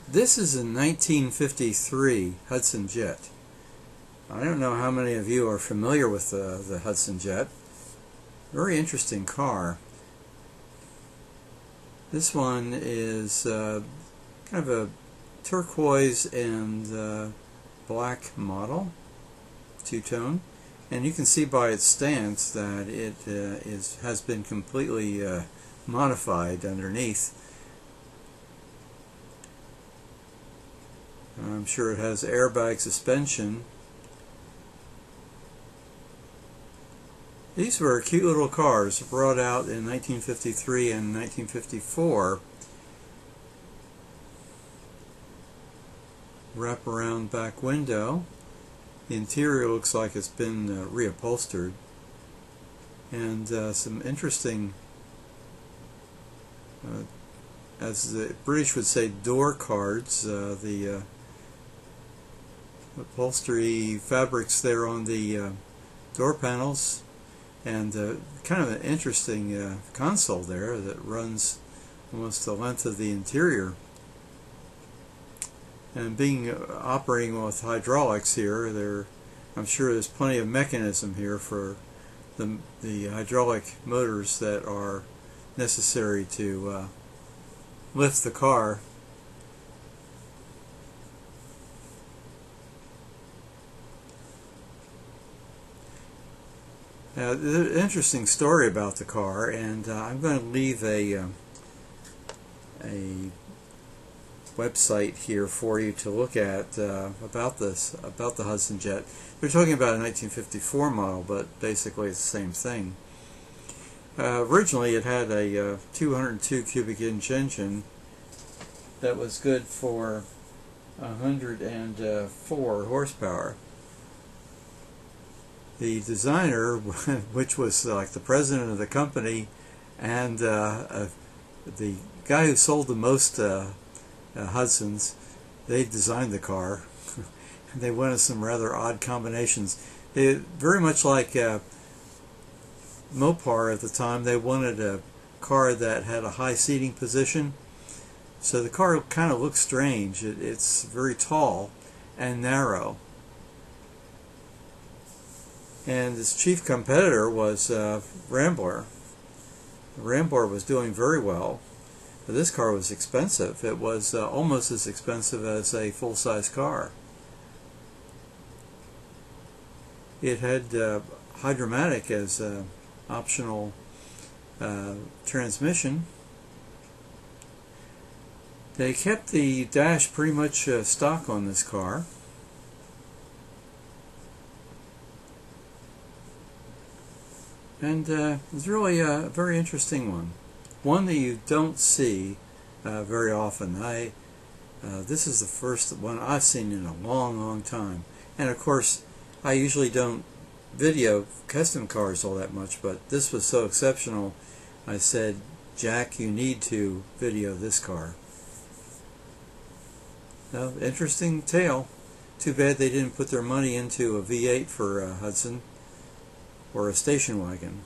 This is a 1953 Hudson Jet. I don't know how many of you are familiar with the Hudson Jet. Very interesting car. This one is kind of a turquoise and black model, two-tone, and you can see by its stance that it has been completely modified underneath. I'm sure it has airbag suspension. These were cute little cars brought out in 1953 and 1954. Wrap-around back window. The interior looks like it's been reupholstered. And some interesting, as the British would say, door cards. The upholstery fabrics there on the door panels, and kind of an interesting console there that runs almost the length of the interior. And operating with hydraulics here, I'm sure there's plenty of mechanism here for the hydraulic motors that are necessary to lift the car. There's an interesting story about the car, and I'm going to leave a website here for you to look at about the Hudson Jet. They're talking about a 1954 model, but basically it's the same thing. Originally it had a 202 cubic inch engine that was good for 104 horsepower. The designer, which was like the president of the company and the guy who sold the most Hudsons, they designed the car. They went with some rather odd combinations. Very much like Mopar at the time, they wanted a car that had a high seating position. So the car kind of looks strange. It's very tall and narrow. And its chief competitor was Rambler. The Rambler was doing very well, but this car was expensive. It was almost as expensive as a full-size car. It had Hydromatic as an optional transmission. They kept the dash pretty much stock on this car. And it's really a very interesting one that you don't see very often. This is the first one I've seen in a long time, and of course I usually don't video custom cars all that much, but this was so exceptional I said, Jack, you need to video this car. Now, interesting tale. Too bad they didn't put their money into a V8 for Hudson or a station wagon.